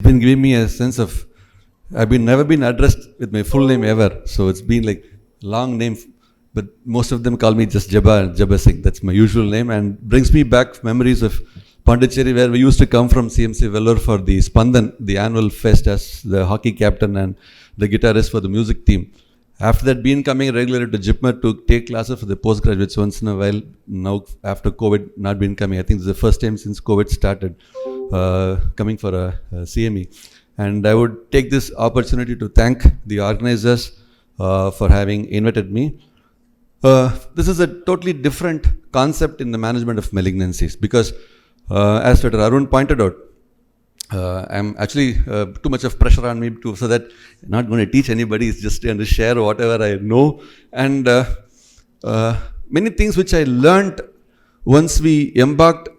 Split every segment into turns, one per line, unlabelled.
been giving me a sense of, I've been never been addressed with my full name ever. So it's been like long name, but most of them call me just Jabba Singh. That's my usual name, and brings me back memories of Pondicherry, where we used to come from CMC Vellore for the Spandan, the annual fest, as the hockey captain and the guitarist for the music team. After that, been coming regularly to JIPMER to take classes for the postgraduates once in a while. Now, after COVID, not been coming. I think this is the first time since COVID started coming for a CME. And I would take this opportunity to thank the organizers for having invited me. This is a totally different concept in the management of malignancies, because as Dr. Arun pointed out, I'm actually too much of pressure on me so that I'm not going to teach anybody, it's just going to share whatever I know. And many things which I learned once we embarked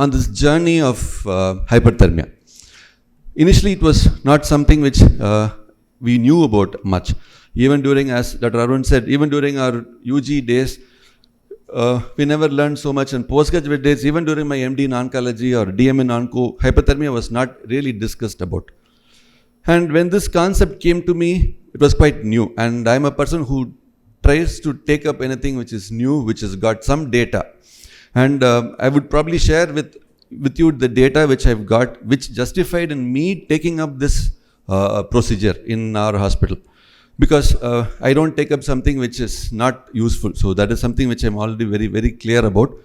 on this journey of hyperthermia. Initially, it was not something which we knew about much. Even during, as Dr. Arun said, even during our UG days, we never learned so much. In postgraduate days, even during my MD in oncology or DM in onco, hyperthermia was not really discussed about. And when this concept came to me, it was quite new. And I'm a person who tries to take up anything which is new, which has got some data. And I would probably share with you the data which I've got, which justified in me taking up this procedure in our hospital. Because I don't take up something which is not useful. So that is something which I'm already very, very clear about.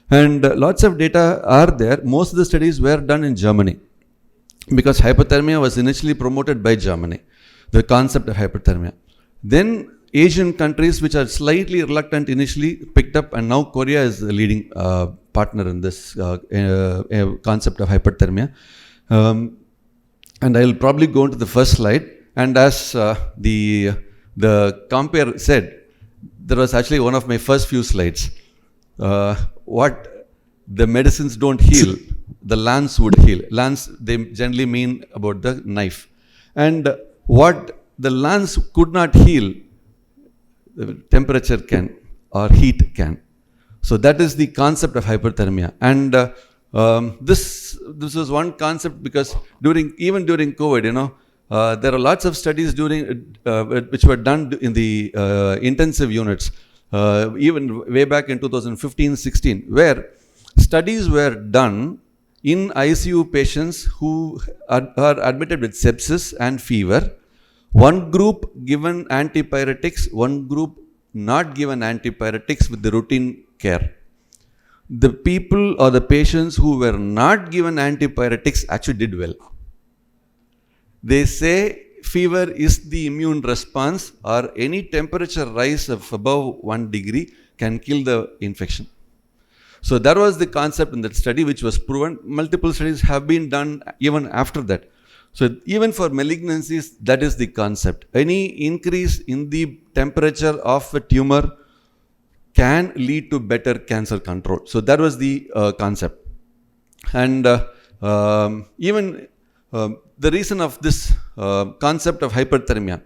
And lots of data are there. Most of the studies were done in Germany, because hypothermia was initially promoted by Germany, the concept of hypothermia. Then Asian countries, which are slightly reluctant initially, picked up, and now Korea is the leading partner in this concept of hyperthermia. And I'll probably go into the first slide. And as the compere said, there was actually one of my first few slides. What the medicines don't heal, the lance would heal. Lance, they generally mean about the knife. And what the lance could not heal, the temperature can, or heat can. So that is the concept of hyperthermia. And this was one concept, because even during COVID, there are lots of studies which were done in the intensive units, even way back in 2015-16, where studies were done in ICU patients who are admitted with sepsis and fever. One group given antipyretics, one group not given antipyretics with the routine care. The people or the patients who were not given antipyretics actually did well. They say fever is the immune response, or any temperature rise of above 1 degree can kill the infection. So that was the concept in that study, which was proven. Multiple studies have been done even after that. So even for malignancies, that is the concept. Any increase in the temperature of a tumor can lead to better cancer control. So that was the concept. And the reason of this concept of hyperthermia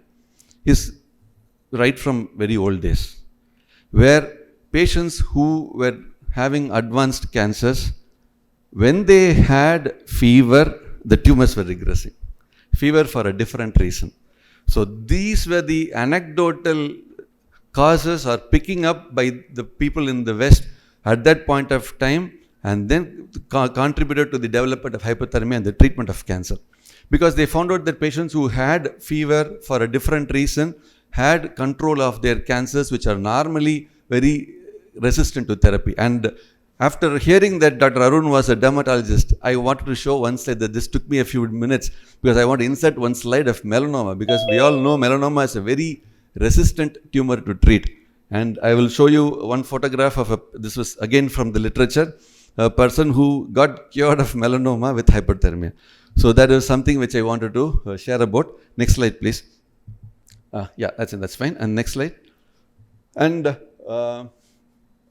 is right from very old days, where patients who were having advanced cancers, when they had fever, the tumors were regressing. Fever for a different reason. So these were the anecdotal causes are picking up by the people in the West at that point of time, and then contributed to the development of hypothermia and the treatment of cancer. Because they found out that patients who had fever for a different reason had control of their cancers, which are normally very resistant to therapy. And after hearing that Dr. Arun was a dermatologist, I wanted to show one slide. That this took me a few minutes, because I want to insert one slide of melanoma, because we all know melanoma is a very resistant tumor to treat. And I will show you one photograph of this was again from the literature, a person who got cured of melanoma with hyperthermia. So that is something which I wanted to share about. Next slide, please. Yeah, that's fine. And next slide. And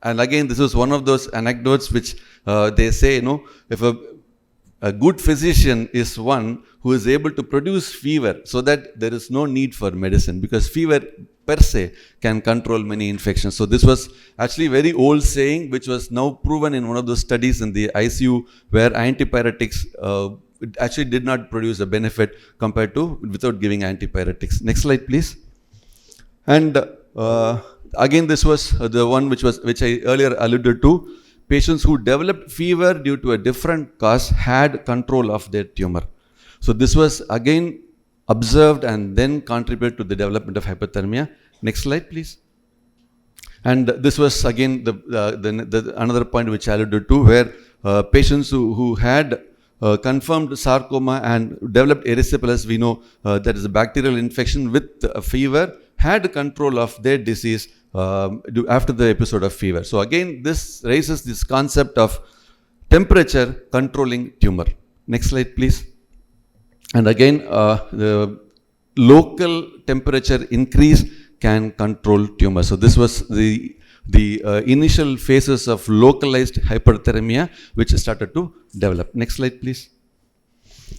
again, this is one of those anecdotes which they say, if a good physician is one who is able to produce fever, so that there is no need for medicine, because fever per se can control many infections. So this was actually very old saying, which was now proven in one of those studies in the ICU, where antipyretics it actually did not produce a benefit compared to without giving antipyretics. Next slide, please. And again, this was the one which I earlier alluded to. Patients who developed fever due to a different cause had control of their tumor. So this was again observed and then contributed to the development of hyperthermia. Next slide, please. And this was again the another point which I alluded to, where patients who had confirmed sarcoma and developed erysipelas, we know that is a bacterial infection with fever, had control of their disease after the episode of fever. So again, this raises this concept of temperature controlling tumor. Next slide, please. And again, the local temperature increase can control tumor. So this was the initial phases of localized hyperthermia which started to develop. Next slide, please.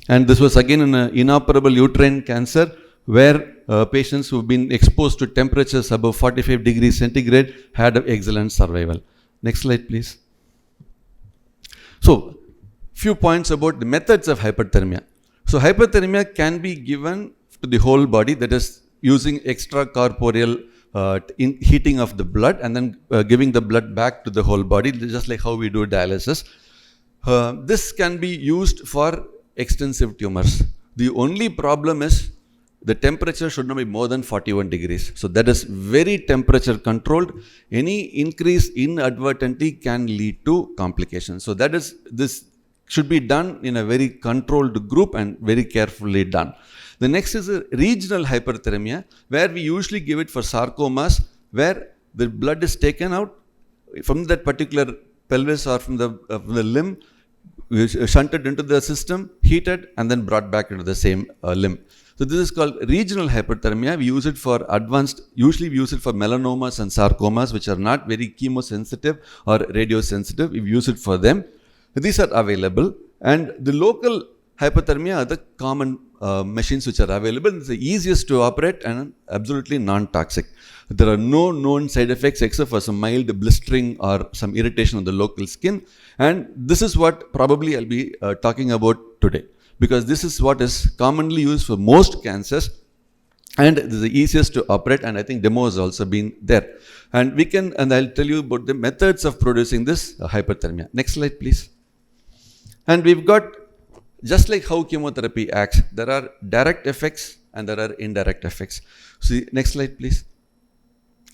And this was again in an inoperable uterine cancer, where patients who've been exposed to temperatures above 45 degrees centigrade had excellent survival. Next slide, please. So, few points about the methods of hyperthermia. So, hyperthermia can be given to the whole body, that is using extracorporeal heating of the blood and then giving the blood back to the whole body, just like how we do dialysis. This can be used for extensive tumors. The only problem is the temperature should not be more than 41 degrees. So that is very temperature controlled. Any increase inadvertently can lead to complications. So that is, this should be done in a very controlled group and very carefully done. The next is a regional hyperthermia, where we usually give it for sarcomas, where the blood is taken out from that particular pelvis or from the limb, shunted into the system, heated, and then brought back into the same limb. So this is called regional hyperthermia. We use it for usually we use it for melanomas and sarcomas, which are not very chemosensitive or radiosensitive. We use it for them. These are available. And the local hyperthermia are the common machines which are available. It's the easiest to operate and absolutely non-toxic. There are no known side effects except for some mild blistering or some irritation on the local skin. And this is what probably I'll be talking about today, because this is what is commonly used for most cancers, and it is the easiest to operate, and I think demo has also been there. And I'll tell you about the methods of producing this hyperthermia. Next slide, please. And we've got, just like how chemotherapy acts, there are direct effects and there are indirect effects. See, next slide, please.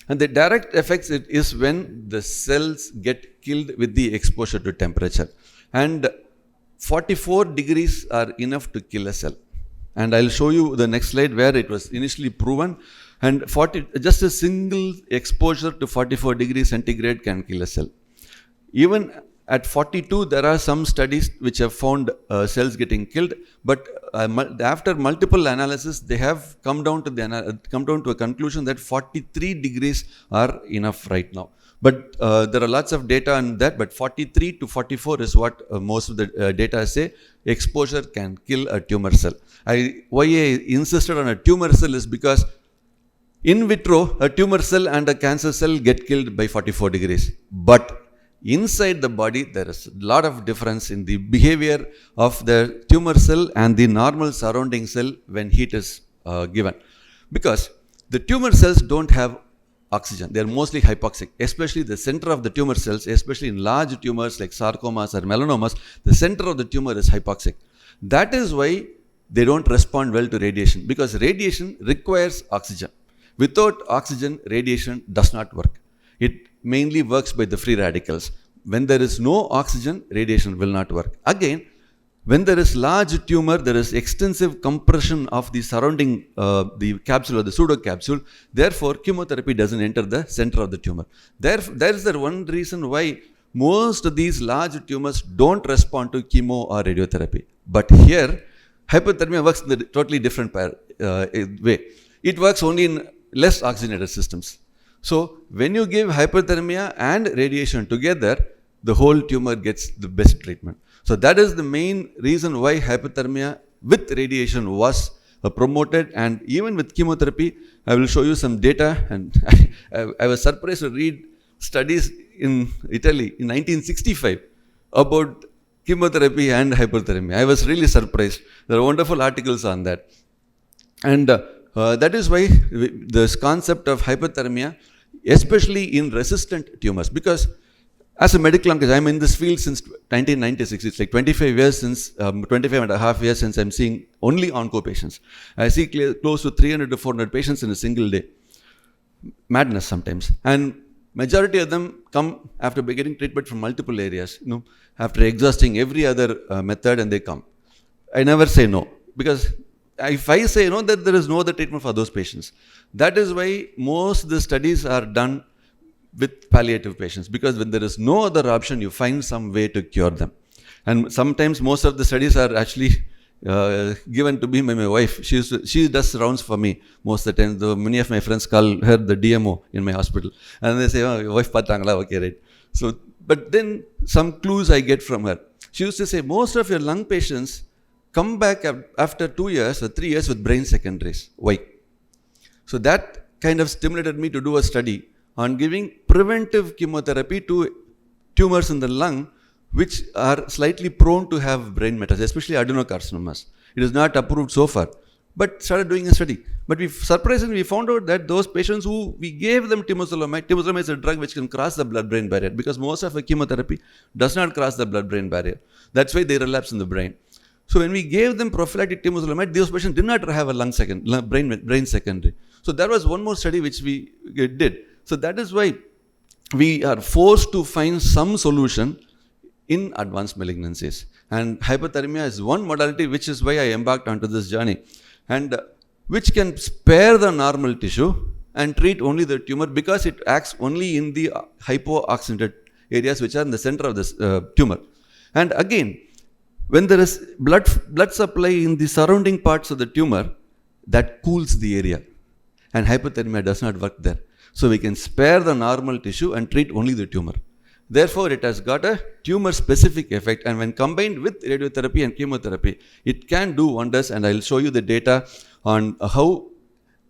And the direct effects is when the cells get killed with the exposure to temperature. And 44 degrees are enough to kill a cell. And I'll show you the next slide where it was initially proven. And just a single exposure to 44 degrees centigrade can kill a cell. Even at 42, there are some studies which have found cells getting killed, but after multiple analysis, they have come down to a conclusion that 43 degrees are enough right now. But there are lots of data on that, but 43 to 44 is what most of the data say. Exposure can kill a tumor cell. Why I insisted on a tumor cell is because in vitro, a tumor cell and a cancer cell get killed by 44 degrees. But inside the body, there is a lot of difference in the behavior of the tumor cell and the normal surrounding cell when heat is given. Because the tumor cells don't have oxygen. They are mostly hypoxic, especially the center of the tumor cells, especially in large tumors like sarcomas or melanomas, the center of the tumor is hypoxic. That is why they don't respond well to radiation, because radiation requires oxygen. Without oxygen, radiation does not work. It mainly works by the free radicals. When there is no oxygen, radiation will not work. Again, when there is large tumor, there is extensive compression of the surrounding, the capsule or the pseudocapsule. Therefore, chemotherapy doesn't enter the center of the tumor. There is the one reason why most of these large tumors don't respond to chemo or radiotherapy. But here, hyperthermia works in a totally different way. It works only in less oxygenated systems. So, when you give hyperthermia and radiation together, the whole tumor gets the best treatment. So, that is the main reason why hyperthermia with radiation was promoted, and even with chemotherapy. I will show you some data, and I was surprised to read studies in Italy in 1965 about chemotherapy and hyperthermia. I was really surprised. There are wonderful articles on that. And that is why this concept of hyperthermia, especially in resistant tumors, because as a medical oncologist, I'm in this field since 1996. It's like 25 years since, 25 and a half years since I'm seeing only onco patients. I see close to 300 to 400 patients in a single day. Madness sometimes. And majority of them come after getting treatment from multiple areas, after exhausting every other method, and they come. I never say no, because if I say no, that there is no other treatment for those patients. That is why most of the studies are done with palliative patients, because when there is no other option, you find some way to cure them. And sometimes most of the studies are actually given to me by my wife. She does rounds for me most of the time. Though many of my friends call her the DMO in my hospital, and they say, "Oh, your wife paatangala, okay, right?" So, but then some clues I get from her. She used to say, most of your lung patients come back after 2 years or 3 years with brain secondaries. Why? So that kind of stimulated me to do a study on giving preventive chemotherapy to tumors in the lung which are slightly prone to have brain metastases, especially adenocarcinomas. It is not approved so far, but started doing a study. But surprisingly, we found out that those patients who we gave them temozolomide is a drug which can cross the blood-brain barrier, because most of the chemotherapy does not cross the blood-brain barrier. That's why they relapse in the brain. So when we gave them prophylactic temozolomide, those patients did not have a brain secondary. So there was one more study which we did. So that is why we are forced to find some solution in advanced malignancies. And hyperthermia is one modality, which is why I embarked onto this journey, and which can spare the normal tissue and treat only the tumor, because it acts only in the hypooxygenated areas which are in the center of this tumor. And again, when there is blood supply in the surrounding parts of the tumor, that cools the area, and hyperthermia does not work there. So we can spare the normal tissue and treat only the tumor. Therefore, it has got a tumor-specific effect, and when combined with radiotherapy and chemotherapy, it can do wonders. And I'll show you the data on how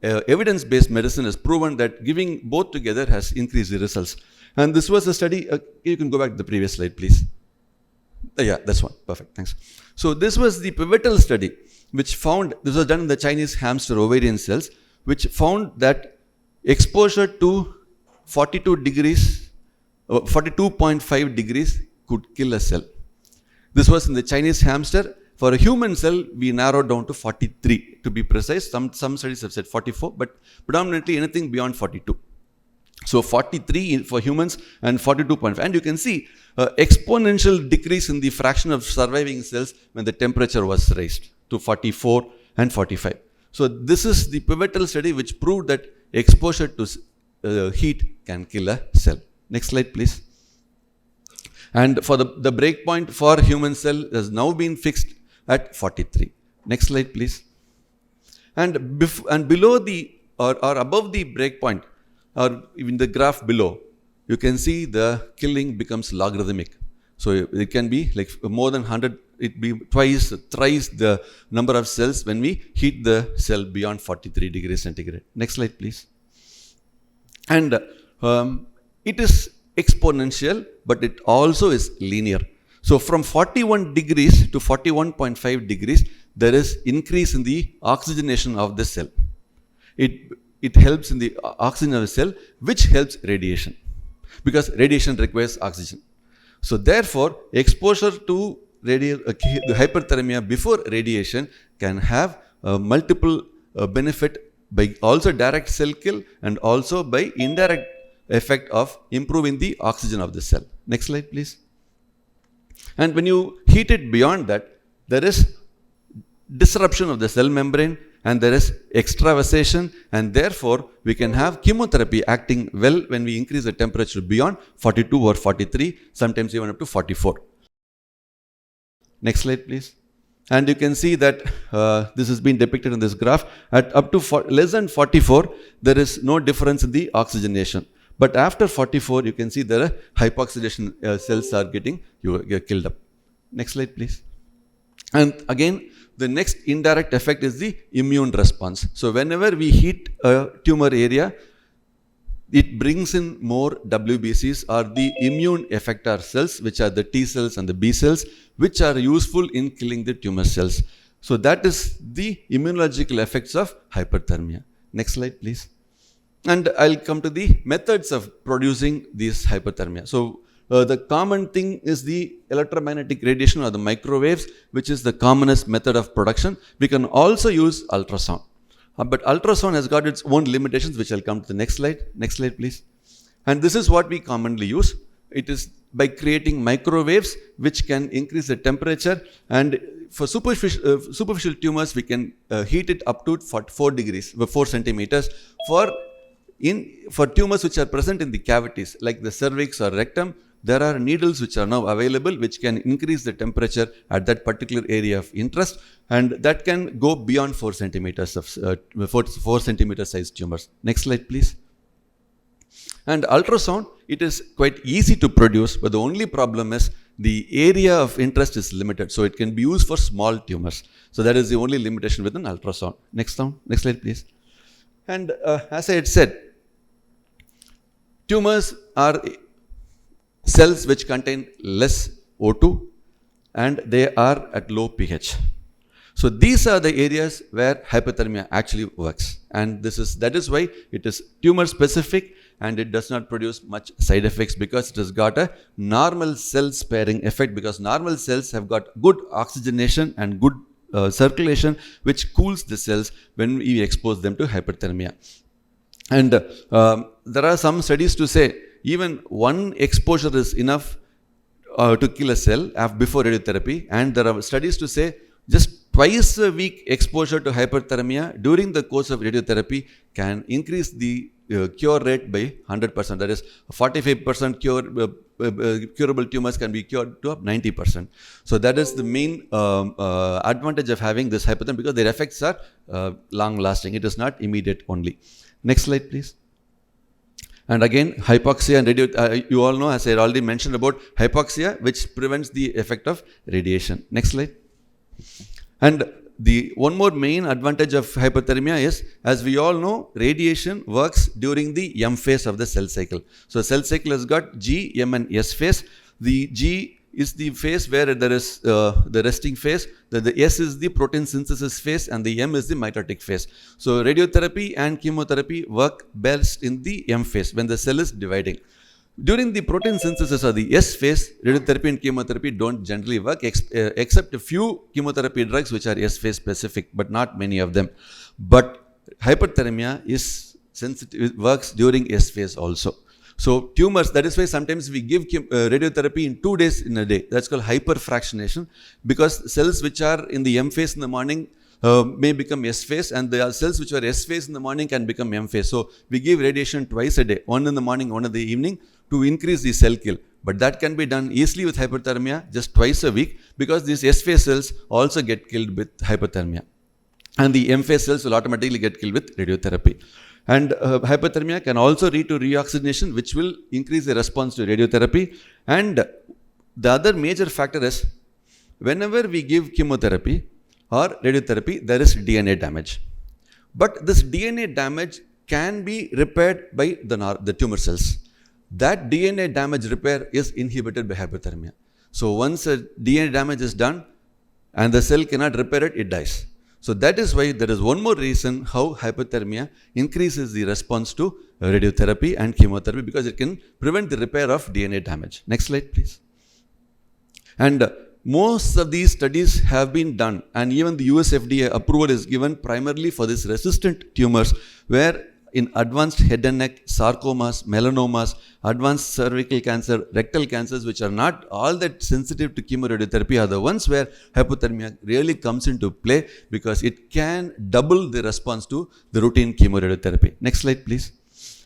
evidence-based medicine has proven that giving both together has increased the results. And this was a study. You can go back to the previous slide, please. Yeah, that's one. Perfect. Thanks. So this was the pivotal study which found, this was done in the Chinese hamster ovarian cells, which found that exposure to 42.5 degrees could kill a cell. This was in the Chinese hamster. For a human cell, we narrowed down to 43 to be precise. Some studies have said 44, but predominantly anything beyond 42. So 43 for humans and 42.5. And you can see exponential decrease in the fraction of surviving cells when the temperature was raised to 44 and 45. So this is the pivotal study which proved that exposure to heat can kill a cell. Next slide, please. And for the breakpoint for human cell has now been fixed at 43. Next slide, please. And below the or above the breakpoint, or even the graph below, you can see the killing becomes logarithmic. So it can be like more than 100, it be thrice the number of cells when we heat the cell beyond 43 degrees centigrade. Next slide, please. And it is exponential, but it also is linear. So from 41 degrees to 41.5 degrees, there is increase in the oxygenation of the cell. It helps in the oxygen of the cell, which helps radiation, because radiation requires oxygen. So therefore, exposure to hyperthermia before radiation can have multiple benefit by also direct cell kill and also by indirect effect of improving the oxygen of the cell. Next slide, please. And when you heat it beyond that, there is disruption of the cell membrane, and there is extravasation, and therefore we can have chemotherapy acting well when we increase the temperature beyond 42 or 43, sometimes even up to 44. Next slide, please. And you can see that this has been depicted in this graph. At up to less than 44, there is no difference in the oxygenation. But after 44, you can see there are hypoxidation cells are getting killed up. Next slide, please. And again, the next indirect effect is the immune response. So whenever we heat a tumor area, it brings in more WBCs or the immune effector cells, which are the T cells and the B cells, which are useful in killing the tumor cells. So that is the immunological effects of hyperthermia. Next slide, please. And I'll come to the methods of producing this hyperthermia. So the common thing is the electromagnetic radiation or the microwaves, which is the commonest method of production. We can also use ultrasound. But ultrasound has got its own limitations, which I'll come to the next slide. Next slide, please. And this is what we commonly use. It is by creating microwaves which can increase the temperature, and for superficial tumors, we can heat it up to 4 degrees, 4 centimeters. For tumors which are present in the cavities, like the cervix or rectum, there are needles which are now available which can increase the temperature at that particular area of interest, and that can go beyond 4 centimeters of 4 centimeter sized tumors. Next slide, please. And ultrasound, it is quite easy to produce, but the only problem is the area of interest is limited. So it can be used for small tumors. So that is the only limitation with an ultrasound. Next slide, please. And as I had said, tumors are cells which contain less O2 and they are at low pH. So these are the areas where hyperthermia actually works, and that is why it is tumor specific and it does not produce much side effects, because it has got a normal cell sparing effect, because normal cells have got good oxygenation and good circulation, which cools the cells when we expose them to hyperthermia. And there are some studies to say even one exposure is enough to kill a cell before radiotherapy, and there are studies to say just twice a week exposure to hyperthermia during the course of radiotherapy can increase the cure rate by 100%. That is, 45% curable tumors can be cured to up 90%. So that is the main advantage of having this hyperthermia, because their effects are long lasting. It is not immediate only. Next slide, please. And again, hypoxia and radio, you all know, as I already mentioned about hypoxia, which prevents the effect of radiation. Next slide. And the one more main advantage of hyperthermia is, as we all know, radiation works during the M phase of the cell cycle. So cell cycle has got G, M and S phase. The G is the phase where there is the resting phase, the S is the protein synthesis phase, and the M is the mitotic phase. So radiotherapy and chemotherapy work best in the M phase, when the cell is dividing. During the protein synthesis or the S phase, radiotherapy and chemotherapy don't generally work, except a few chemotherapy drugs which are S phase specific, but not many of them. But hyperthermia is sensitive, it works during S phase also. So tumors, that is why sometimes we give radiotherapy in 2 days in a day. That's called hyperfractionation, because cells which are in the M phase in the morning may become S phase, and the cells which are S phase in the morning can become M phase. So we give radiation twice a day, one in the morning, one in the evening, to increase the cell kill. But that can be done easily with hyperthermia, just twice a week, because these S phase cells also get killed with hyperthermia. And the M phase cells will automatically get killed with radiotherapy. And hyperthermia can also lead to reoxygenation, which will increase the response to radiotherapy. And the other major factor is, whenever we give chemotherapy or radiotherapy, there is DNA damage. But this DNA damage can be repaired by the tumor cells. That DNA damage repair is inhibited by hyperthermia. So once a DNA damage is done and the cell cannot repair it, it dies. So that is why there is one more reason how hyperthermia increases the response to radiotherapy and chemotherapy, because it can prevent the repair of DNA damage. Next slide, please. And most of these studies have been done, and even the US FDA approval is given primarily for these resistant tumors, where in advanced head and neck, sarcomas, melanomas, advanced cervical cancer, rectal cancers, which are not all that sensitive to chemoradiotherapy, are the ones where hypothermia really comes into play, because it can double the response to the routine chemoradiotherapy. Next slide, please.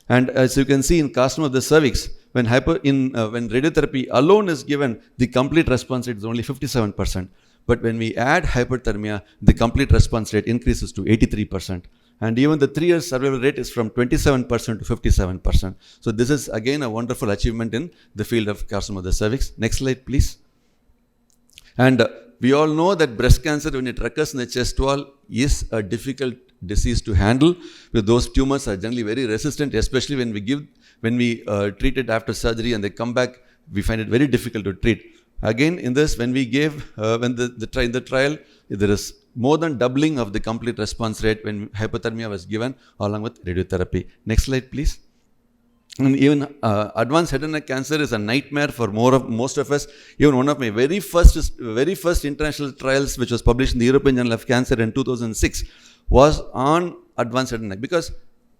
And as you can see in carcinoma of the cervix, when radiotherapy alone is given, the complete response rate is only 57%. But when we add hyperthermia, the complete response rate increases to 83%. And even the 3-year survival rate is from 27% to 57%. So this is again a wonderful achievement in the field of carcinoma of the cervix. Next slide, please. And we all know that breast cancer, when it occurs in the chest wall, is a difficult disease to handle. Because those tumors are generally very resistant, especially when we treat it after surgery and they come back, we find it very difficult to treat. Again, in this, when we gave, in the trial, there is more than doubling of the complete response rate when hypothermia was given along with radiotherapy. Next slide, please. And even advanced head and neck cancer is a nightmare for most of us. Even one of my very first international trials, which was published in the European Journal of Cancer in 2006, was on advanced head and neck. Because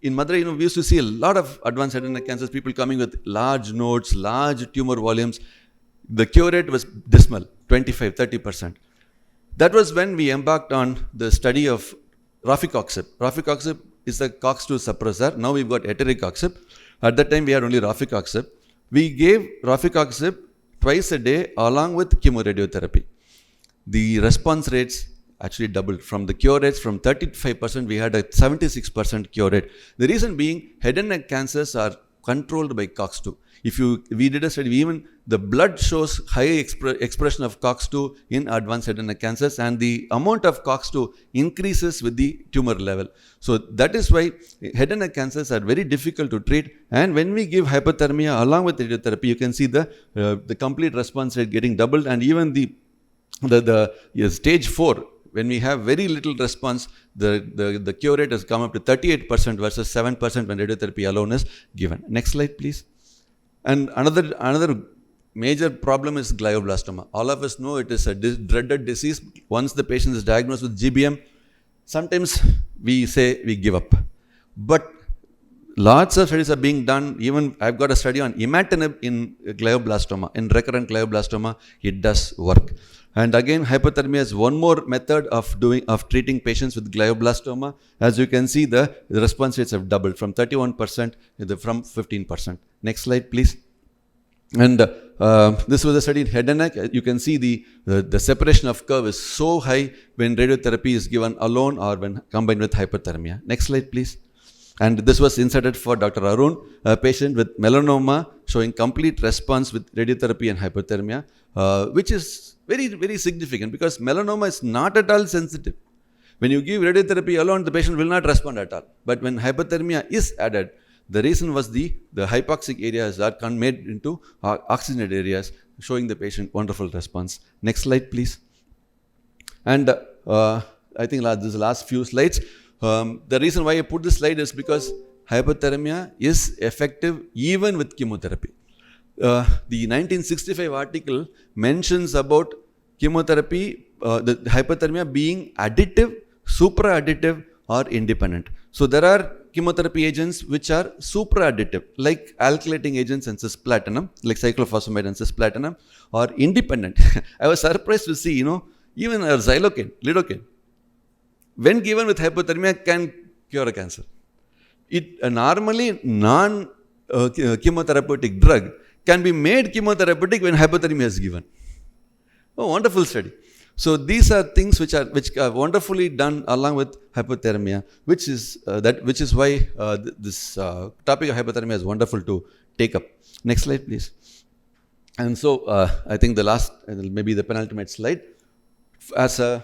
in Madurai, we used to see a lot of advanced head and neck cancers, people coming with large nodes, large tumor volumes. The cure rate was dismal, 25-30%. That was when we embarked on the study of Raficoxib. Raficoxib is a COX-2 suppressor. Now we've got Etericoxib. At that time, we had only Raficoxib. We gave Raficoxib twice a day along with chemoradiotherapy. The response rates actually doubled. From the cure rates, from 35%, we had a 76% cure rate. The reason being, head and neck cancers are controlled by COX-2. We did a study, even the blood shows high expression of COX-2 in advanced head and neck cancers, and the amount of COX-2 increases with the tumor level. So that is why head and neck cancers are very difficult to treat. And when we give hypothermia along with radiotherapy, you can see the complete response rate getting doubled, and even the stage 4. When we have very little response, the cure rate has come up to 38% versus 7% when radiotherapy alone is given. Next slide, please. And another major problem is glioblastoma. All of us know it is a dreaded disease. Once the patient is diagnosed with GBM, sometimes we say we give up. But lots of studies are being done. Even I've got a study on imatinib in glioblastoma, in recurrent glioblastoma. It does work. And again, hypothermia is one more method of treating patients with glioblastoma. As you can see, the response rates have doubled from 31% from 15%. Next slide, please. And this was a study in head and neck. You can see the separation of curve is so high when radiotherapy is given alone or when combined with hypothermia. Next slide, please. And this was inserted for Dr. Arun, a patient with melanoma showing complete response with radiotherapy and hypothermia, which is very, very significant because melanoma is not at all sensitive. When you give radiotherapy alone, the patient will not respond at all. But when hypothermia is added, the reason was the hypoxic areas are made into oxygenated areas, showing the patient wonderful response. Next slide, please. And I think this is the last few slides. The reason why I put this slide is because hypothermia is effective even with chemotherapy. The 1965 article mentions about chemotherapy, the hypothermia being additive, supra-additive or independent. So there are chemotherapy agents which are supra-additive, like alkylating agents and cisplatinum, like cyclophosphamide and cisplatinum, or independent. I was surprised to see, even xylocaine, lidocaine, when given with hypothermia, can cure a cancer. A normally non-chemotherapeutic drug can be made chemotherapeutic when hypothermia is given. Oh, wonderful study. So these are things which are wonderfully done along with hypothermia, which is why this topic of hypothermia is wonderful to take up. Next slide, please. And so I think the last, maybe the penultimate slide, as a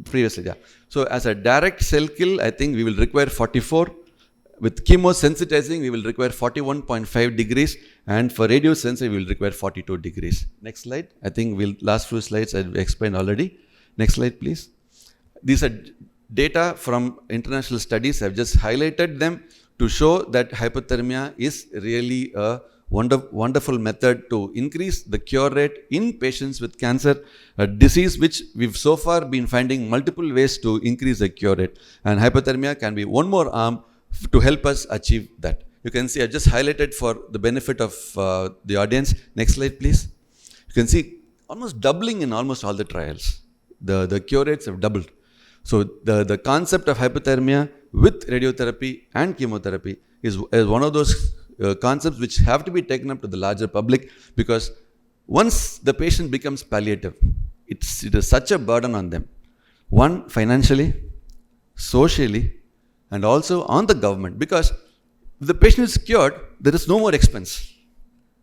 previously, yeah. So as a direct cell kill, I think we will require 44. With chemosensitizing, we will require 41.5 degrees, and for radiosensitive, we will require 42 degrees. Next slide. I think last few slides I've explained already. Next slide, please. These are data from international studies. I've just highlighted them to show that hypothermia is really a wonderful method to increase the cure rate in patients with cancer, a disease which we've so far been finding multiple ways to increase the cure rate. And hypothermia can be one more arm to help us achieve that. You can see I just highlighted for the benefit of the audience. Next slide, please. You can see almost doubling in almost all the trials. The cure rates have doubled. So the concept of hypothermia with radiotherapy and chemotherapy is one of those concepts which have to be taken up to the larger public, because once the patient becomes palliative, it is such a burden on them. One, financially, socially, and also on the government, because if the patient is cured, there is no more expense.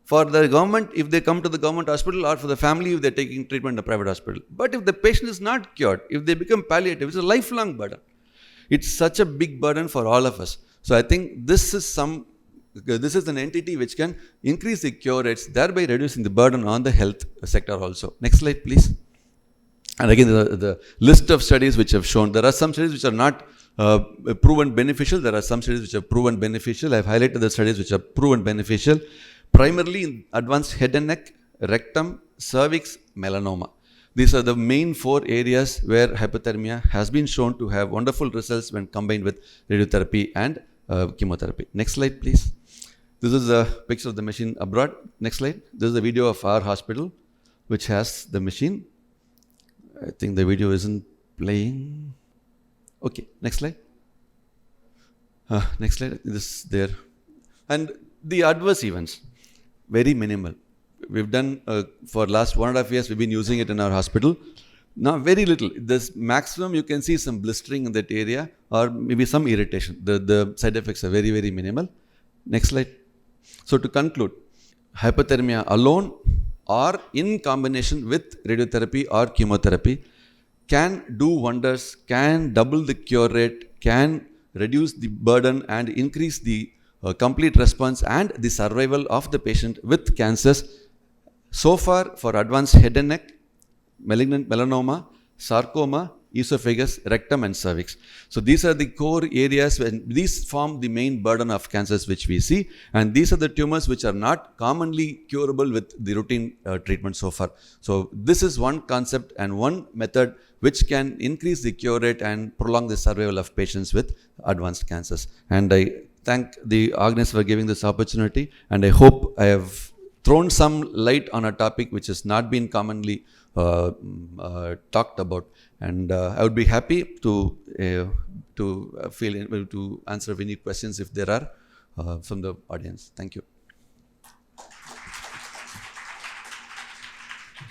for the government if they come to the government hospital, or for the family if they're taking treatment in a private hospital. But if the patient is not cured, if they become palliative, it's a lifelong burden. It's such a big burden for all of us. So I think this is an entity which can increase the cure rates, thereby reducing the burden on the health sector also. Next slide, please. And again, the list of studies which have shown, there are some studies which are not proven beneficial. There are some studies which are proven beneficial. I've highlighted the studies which are proven beneficial, primarily in advanced head and neck, rectum, cervix, melanoma. These are the main 4 areas where hypothermia has been shown to have wonderful results when combined with radiotherapy and chemotherapy. Next slide, please. This is a picture of the machine abroad. Next slide. This is a video of our hospital, which has the machine. I think the video isn't playing. Okay, next slide. Next slide. This there. And the adverse events, very minimal. We've done for last 1.5 years, we've been using it in our hospital. Now, very little. This maximum, you can see some blistering in that area or maybe some irritation. The side effects are very, very minimal. Next slide. So, to conclude, hypothermia alone or in combination with radiotherapy or chemotherapy can do wonders, can double the cure rate, can reduce the burden and increase the complete response and the survival of the patient with cancers. So far, for advanced head and neck, malignant melanoma, sarcoma, esophagus, rectum and cervix. So these are the core areas when these form the main burden of cancers which we see, and these are the tumors which are not commonly curable with the routine treatment so far. So this is one concept and one method which can increase the cure rate and prolong the survival of patients with advanced cancers. And I thank the Agnes for giving this opportunity, and I hope I have thrown some light on a topic which has not been commonly talked about, and I would be happy to answer any questions if there are from the audience. Thank you.